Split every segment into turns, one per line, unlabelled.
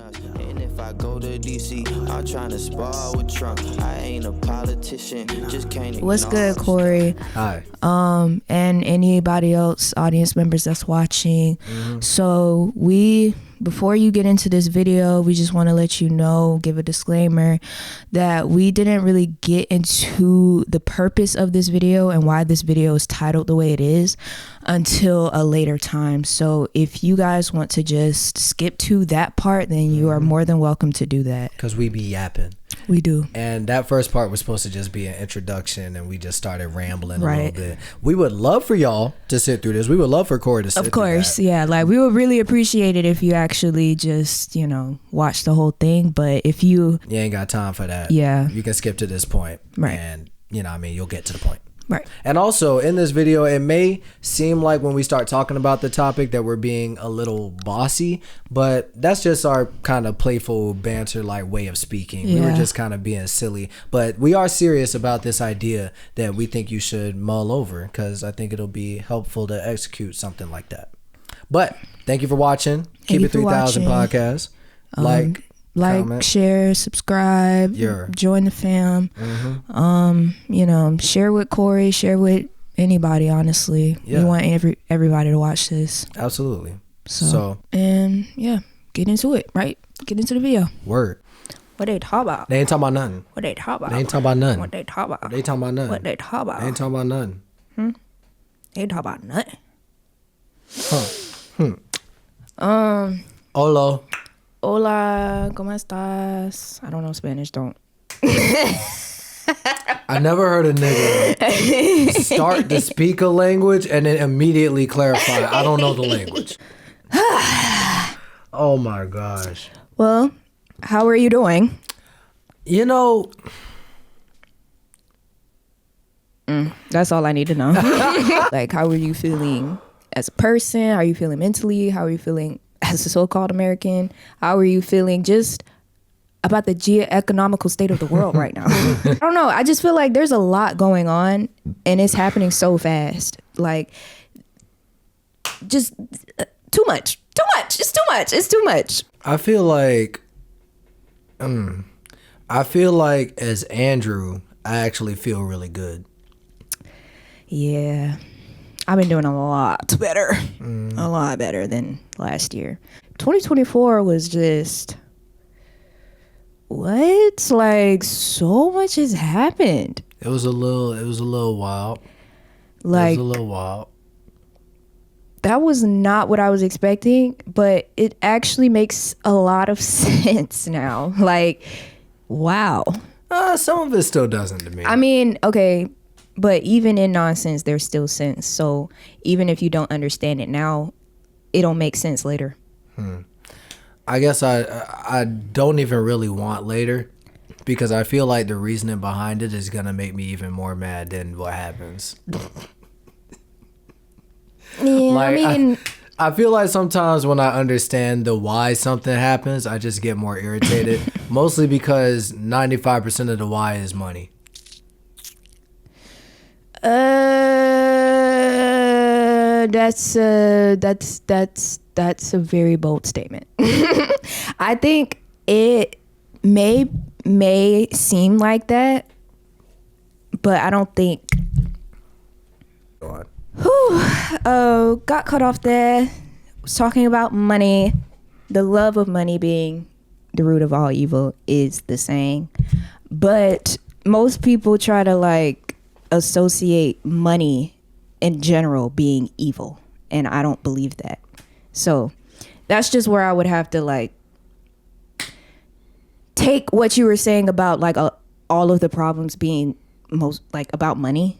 And if I go to DC, I'm trying to spar with Trump. I ain't a politician, just can't ignore.
What's good, Corey?
Hi.
And anybody else, audience members that's watching. So before you get into this video, we just want to let you know, give a disclaimer that we didn't really get into the purpose of this video and why this video is titled the way it is until a later time. So if you guys want to just skip to that part, then you are more than welcome to do that.
Because we be yapping.
We do.
And that first part was supposed to just be an introduction, and we just started rambling a
Right.
little bit. We would love for y'all to sit through this. We would love for Corey to sit
Of course, yeah. Like, we would really appreciate it if you actually just, watch the whole thing. But if you
ain't got time for that,
Yeah.
you can skip to this point.
Right.
And, you'll get to the point.
Right.
And also, in this video, it may seem like when we start talking about the topic that we're being a little bossy, but that's just our kind of playful banter like way of speaking. We were
Yeah.
just kind of being silly, but we are serious about this idea that we think you should mull over, because I think it'll be helpful to execute something like that. But thank you for watching. Keep It 3000 podcast. Like, comment,
share, subscribe, join the fam. Share with Corey, share with anybody, honestly.
Yeah.
We want everybody to watch this.
Absolutely.
So and yeah, get into it, right? Get into the video.
Word.
What they talk about?
They ain't talking about nothing.
What they talk about?
They ain't talking about nothing.
What they talk about?
They talking about nothing.
What they talk about?
They ain't talking about nothing.
They talk about nothing.
Hola.
Hola, ¿cómo estás? I don't know Spanish, don't.
I never heard a nigga start to speak a language and then immediately clarify, I don't know the language. Oh my gosh.
Well, how are you doing? That's all I need to know. Like, how are you feeling as a person? How are you feeling mentally? How are you feeling as a so-called American? How are you feeling just about the geo-economical state of the world right now? I don't know. I just feel like there's a lot going on and it's happening so fast. Like, just too much. Too much. It's too much. It's too much.
I feel like as Andrew, I actually feel really good.
Yeah. I've been doing a lot better. A lot better than last year. 2024 was just... What? Like, so much has happened.
It was a little wild.
Like,
it was a little wild.
That was not what I was expecting, but it actually makes a lot of sense now. Like, wow.
Some of it still doesn't to me.
I mean, okay, but even in nonsense, there's still sense. So even if you don't understand it now, it'll make sense later.
I guess I don't even really want later, because I feel like the reasoning behind it is gonna make me even more mad than what happens.
Yeah,
I feel like sometimes when I understand the why something happens, I just get more irritated. Mostly because 95% of the why is money.
That's a very bold statement. I think it may seem like that, but I don't think.
Go on.
Got cut off there. Was talking about money. The love of money being the root of all evil is the saying, but most people try to associate money in general being evil, and I don't believe that. So that's just where I would have to take what you were saying about all of the problems being most about money.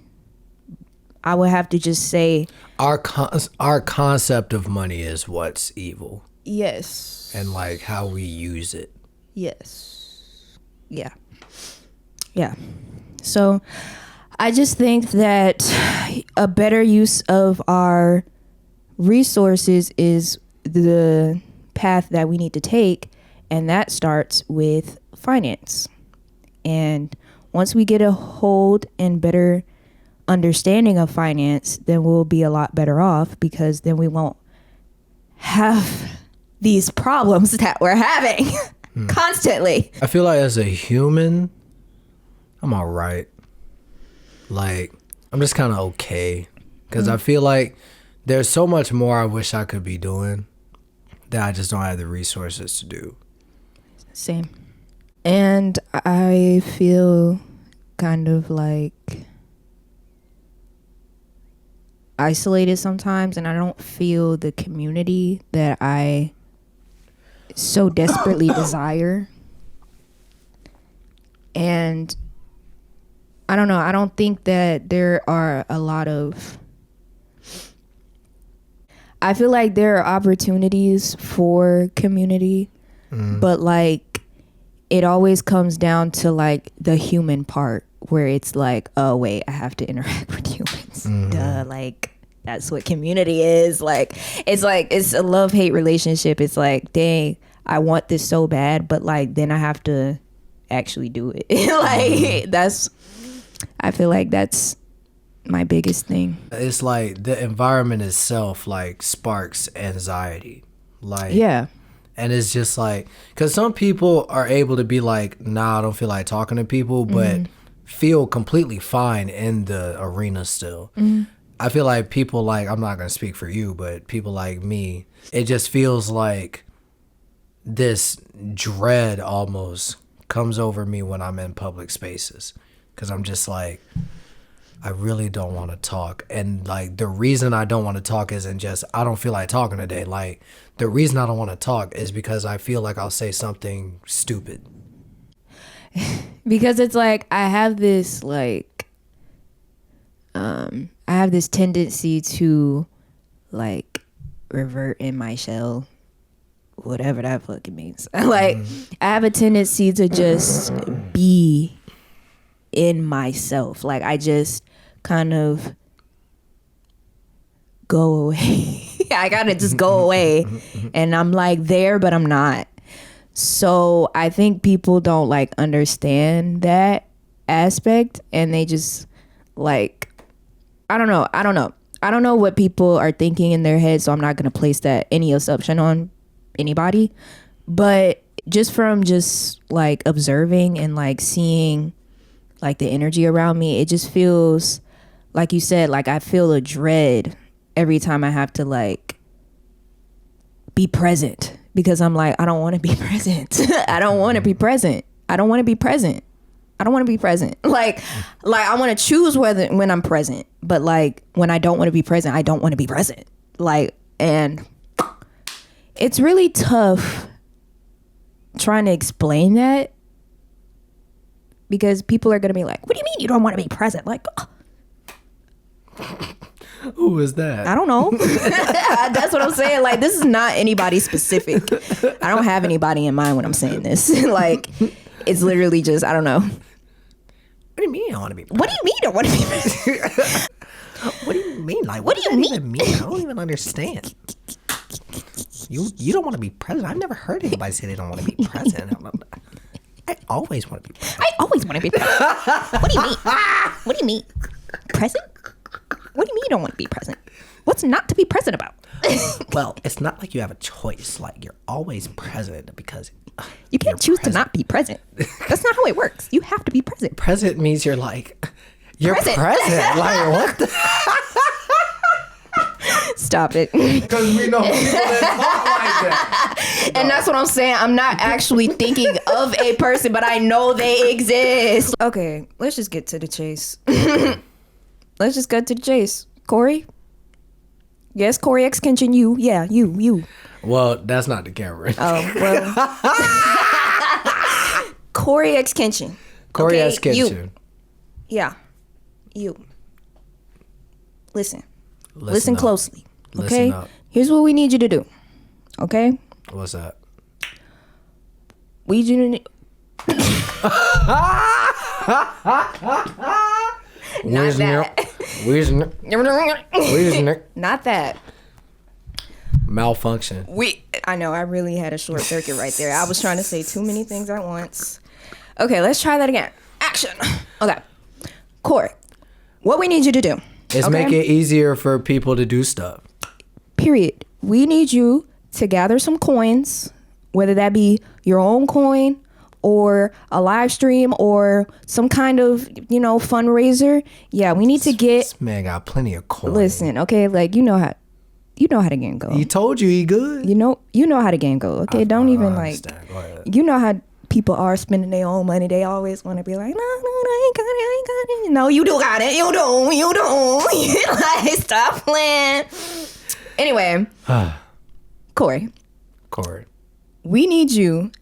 I would have to just say
our concept of money is what's evil.
Yes.
And how we use it.
Yes. Yeah. Yeah. So I just think that a better use of our resources is the path that we need to take, and that starts with finance. And once we get a hold and better understanding of finance, then we'll be a lot better off, because then we won't have these problems that we're having constantly.
I feel like as a human, I'm all right. Like, I'm just kind of okay. Because I feel like there's so much more I wish I could be doing that I just don't have the resources to do.
Same. And I feel kind of like isolated sometimes, and I don't feel the community that I so desperately desire. And I don't know, I don't think that there are a lot of, I feel like there are opportunities for community, but like it always comes down to like the human part where it's like, oh wait, I have to interact with humans. Duh, like that's what community is. Like it's a love-hate relationship. It's like, dang, I want this so bad, but like then I have to actually do it. Like I feel like that's my biggest thing.
It's like the environment itself like sparks anxiety. Like,
yeah.
And it's just like, because some people are able to be like, nah, I don't feel like talking to people, but feel completely fine in the arena still. I feel like people like, I'm not going to speak for you, but people like me, it just feels like this dread almost comes over me when I'm in public spaces. Because I'm just like, I really don't want to talk. And like the reason I don't want to talk isn't just I don't feel like talking today. Like the reason I don't want to talk is because I feel like I'll say something stupid.
Because it's like I have this like I have this tendency to like revert in my shell, whatever that fucking means. Like I have a tendency to just be in myself. Like I just kind of go away. I gotta just go away, and I'm like there but I'm not. So I think people don't like understand that aspect, and they just like I don't know what people are thinking in their head, so I'm not gonna place that any assumption on anybody. But just from just like observing and like seeing like the energy around me, it just feels like you said, like I feel a dread every time I have to like be present, because I'm like, I don't want to be present. I don't want to be present. I don't want to be present. I don't want to be present. Like I want to choose when I'm present, but like when I don't want to be present, I don't want to be present. Like, and it's really tough trying to explain that, because people are going to be like, what do you mean you don't want to be present? Like,
who is that?
I don't know. That's what I'm saying. Like, this is not anybody specific. I don't have anybody in mind when I'm saying this. Like, it's literally just, I don't know.
What do you mean you don't want to be present?
What do you mean you don't want to be present?
What do you mean? Like,
what do you mean?
Even mean? I don't even understand. You don't want to be present. I've never heard anybody say they don't want to be present. I always want to be present.
I always want to be present. What do you mean? What do you mean? Present? What do you mean you don't want to be present? What's not to be present about?
Well, it's not like you have a choice. Like, you're always present because
you can't choose to not be present. That's not how it works. You have to be present.
Present means you're like, you're present. Like, what the?
Stop it.
Because we know people that talk like that.
And that's what I'm saying. I'm not actually thinking of a person, but I know they exist. Okay, let's just get to the chase. Let's just get to the chase. Corey? Yes, CoryxKenshin, you. Yeah, you.
Well, that's not the camera.
Oh, well. CoryxKenshin.
CoryxKenshin.
You. Yeah, you. Listen closely. Okay?
Listen up.
Here's what we need you to do. Okay?
What's that?
We need you to... Not that. Not that.
Malfunction.
I know, I really had a short circuit right there. I was trying to say too many things at once. Okay, let's try that again. Action. Okay. Corey, what we need you to do
is make it easier for people to do stuff.
Period. We need you to gather some coins, whether that be your own coin or a live stream or some kind of, fundraiser. Yeah, we need to get.
This man got plenty of coins.
Listen, okay, like you know how the game go.
He told you he good.
You know how the game go. Okay, don't even like.
Go ahead.
You know how people are spending their own money. They always want to be like, no, I ain't got it. No, you do got it. You do. Like, stop playing. Anyway, Corey, we need you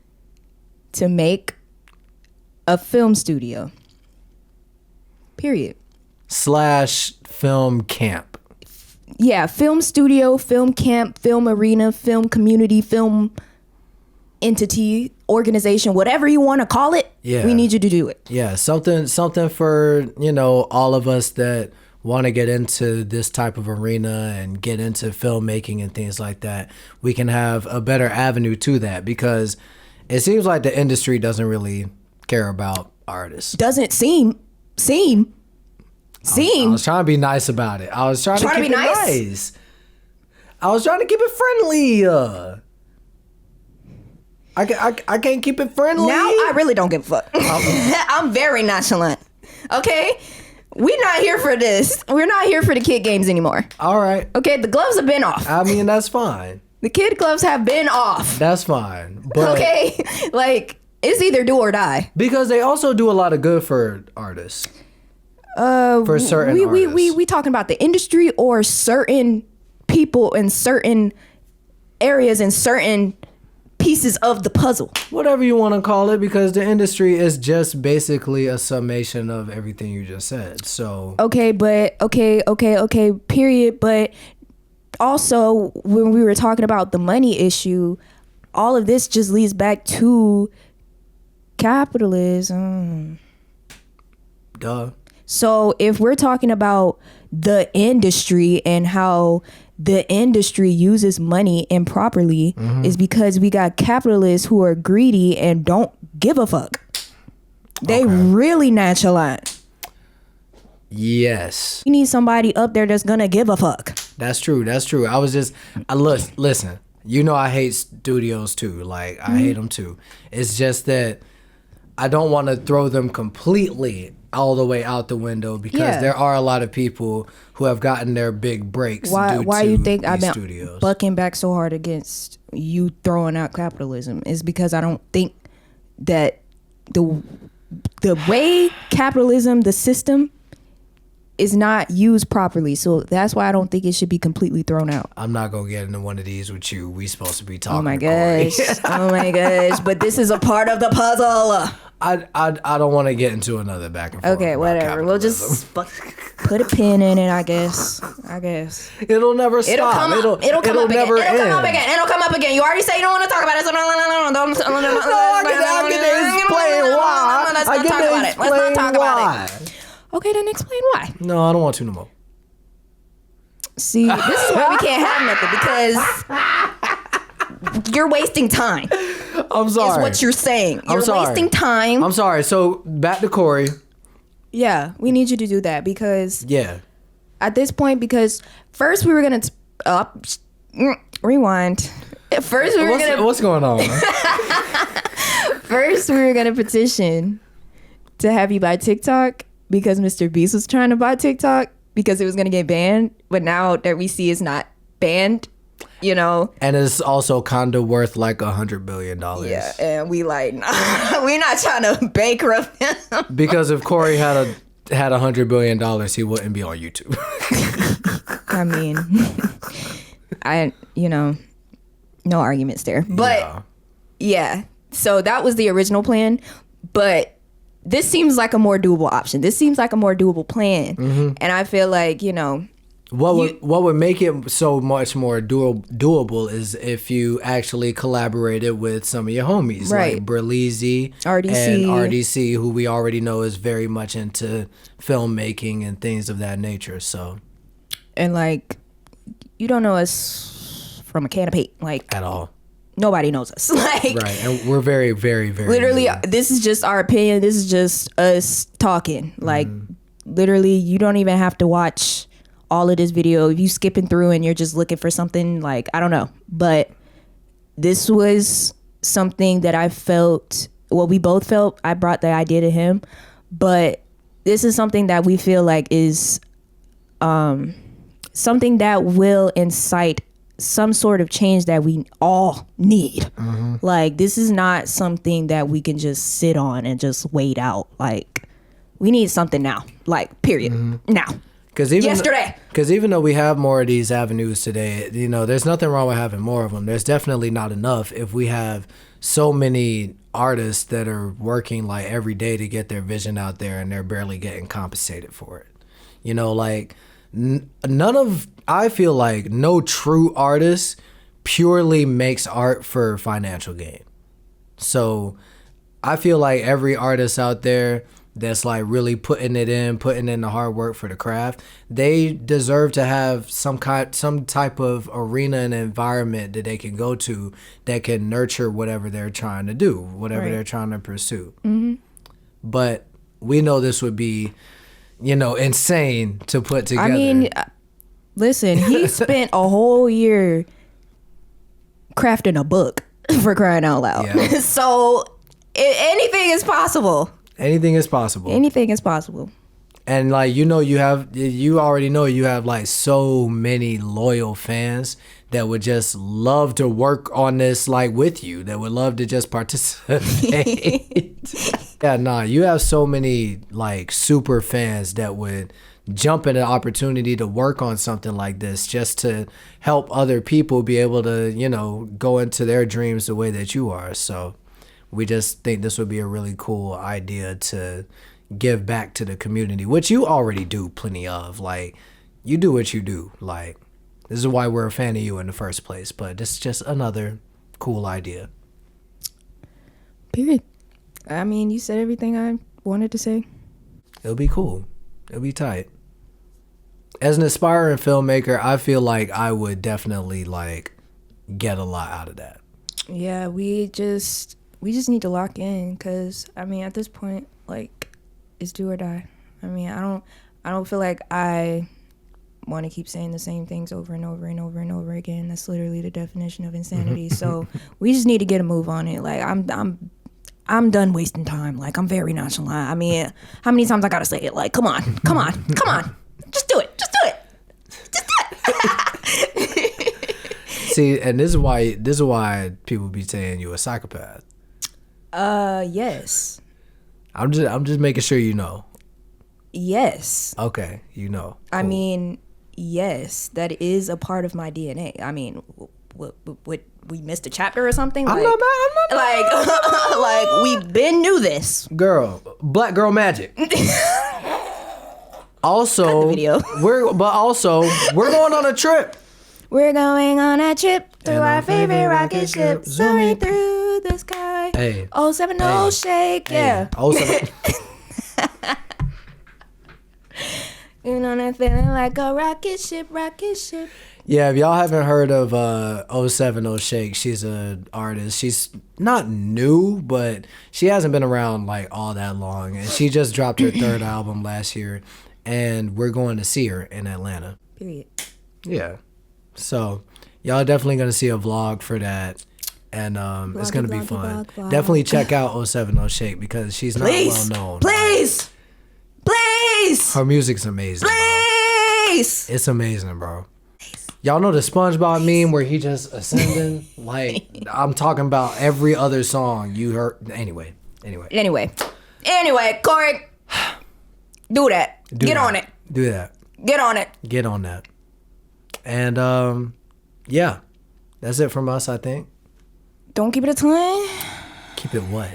to make a film studio. Period.
/ film camp.
Yeah, film studio, film camp, film arena, film community, film entity, organization, whatever you want to call it.
Yeah.
We need you to do it.
Yeah, something for, all of us that want to get into this type of arena and get into filmmaking and things like that. We can have a better avenue to that, because it seems like the industry doesn't really care about artists.
Doesn't seem.
I was trying to be nice about it. I was trying to keep it nice. I was trying to keep it friendly. I can't keep it friendly.
Now I really don't give a fuck. I'm very nonchalant. Okay? We're not here for this. We're not here for the kid games anymore.
All right.
Okay, the gloves have been off.
I mean, that's fine.
The kid gloves have been off.
That's fine. But
okay? Like, it's either do or die.
Because they also do a lot of good for artists. For certain artists.
We talking about the industry or certain people in certain areas and certain pieces of the puzzle.
Whatever you want to call it, because the industry is just basically a summation of everything you just said. So
okay, period. But also, when we were talking about the money issue, all of this just leads back to capitalism.
Duh.
So if we're talking about the industry and how the industry uses money improperly, is because we got capitalists who are greedy and don't give a fuck. They really nonchalant.
Yes.
You need somebody up there that's gonna give a fuck.
That's true. I was just, listen, I hate studios too. Like, I hate them too. It's just that I don't want to throw them completely all the way out the window, because there are a lot of people who have gotten their big breaks.
Why you think I've been
studios.
bucking back so hard against you throwing out capitalism is because I don't think that the way capitalism, the system, is not used properly. So that's why I don't think it should be completely thrown out.
I'm not gonna get into one of these with you. We supposed to be talking.
Oh my gosh. Oh my gosh. But this is a part of the puzzle.
I don't want to get into another back and forth.
Okay, whatever. We'll just put a pin in it, I guess.
It'll never stop.
It'll come up again. It'll come up again. You already say you don't want to talk about it. So no,
I can explain why.
Let's not talk about it. Let's not talk about it. Okay, then explain why.
No, I don't want to no more.
See, this is why we can't have nothing, because you're wasting time.
I'm sorry.
Is what you're saying. You're wasting time.
I'm sorry. So back to Corey.
Yeah, we need you to do that, because
at
this point, because first we were gonna rewind. First we were
what's going on?
First we were gonna petition to have you buy TikTok, because Mr. Beast was trying to buy TikTok because it was gonna get banned, but now that we see it's not banned.
And it's also kind of worth like $100 billion.
Yeah, and we like, nah, we're not trying to bankrupt him.
Because if Corey had $100 billion, he wouldn't be on YouTube.
I mean, no arguments there. But yeah, so that was the original plan. But this seems like a more doable option. This seems like a more doable plan. Mm-hmm. And I feel like,
what would make it so much more doable is if you actually collaborated with some of your homies,
right?
Like Berleezy, RDC, who we already know is very much into filmmaking and things of that nature. So,
and like, you don't know us from a can of paint, like
at all.
Nobody knows us, like,
right? And we're very, very, very
literally.
new.
This is just our opinion. This is just us talking. Like, literally, you don't even have to watch all of this video. If you skipping through and you're just looking for something, like, I don't know, but this was something that I felt, well, we both felt. I brought the idea to him, but this is something that we feel like is something that will incite some sort of change that we all need. Like, this is not something that we can just sit on and just wait out. Like, we need something now. Like, period. Now. Yesterday.
Because even though we have more of these avenues today, you know, there's nothing wrong with having more of them. There's definitely not enough if we have so many artists that are working like every day to get their vision out there and they're barely getting compensated for it. You know, like I feel like no true artist purely makes art for financial gain. So I feel like every artist out there that's like really putting in the hard work for the craft, they deserve to have some type of arena and environment that they can go to that can nurture whatever they're trying to do, whatever they're trying to pursue. But we know this would be, you know, insane to put together.
I mean, listen, he spent a whole year crafting a book, for crying out loud. Yeah. So anything is possible.
Anything is possible.
Anything is possible.
And like, you know, you already know you have like so many loyal fans that would just love to work on this like with you, that would love to just participate. Yeah, nah, you have so many like super fans that would jump at an opportunity to work on something like this just to help other people be able to, you know, go into their dreams the way that you are. So we just think this would be a really cool idea to give back to the community, which you already do plenty of. Like, you do what you do. Like, this is why we're a fan of you in the first place. But this is just another cool idea.
Period. I mean, you said everything I wanted to say.
It'll be cool. It'll be tight. As an aspiring filmmaker, I feel like I would definitely like get a lot out of that.
Yeah, we just need to lock in, because I mean, at this point, like, it's do or die. I mean, I don't feel like I want to keep saying the same things over and over and over and over again. That's literally the definition of insanity. So we just need to get a move on it. Like, I'm done wasting time. Like, I'm very nonchalant. I mean, how many times I gotta say it? Like, come on, just do it, just do it.
See, and this is why people be saying you a psychopath.
Yes.
I'm just making sure you know.
Yes.
Okay, you know. Cool.
I mean, yes, that is a part of my DNA. I mean, what we missed a chapter or something?
I'm not bad.
Like we been knew this.
Girl, black girl magic. Also,
cut the video.
we're going on a trip.
We're going on a trip through our favorite rocket ship, soaring through the sky.
Hey.
070 shake, yeah.
Hey.
You know that feeling like a rocket ship.
Yeah, if y'all haven't heard of 070 Shake, she's an artist. She's not new, but she hasn't been around like all that long. And she just dropped her third album last year, and we're going to see her in Atlanta.
Period.
Yeah. So y'all definitely going to see a vlog for that. And it's going to be fun.
Vlog.
Definitely check out 070 Shake because she's not well known.
Please.
Her music's amazing.
Please.
Bro. It's amazing, bro. Y'all know the SpongeBob meme where he just ascending? Like, I'm talking about every other song you heard. Anyway,
Corey, do that. Get on it.
Do that.
Get on it.
And yeah, that's it from us, I think.
Don't keep it a ton.
Keep it what?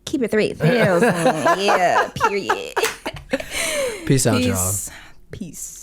Keep it 3. Yeah, period.
Peace out, y'all.
Peace.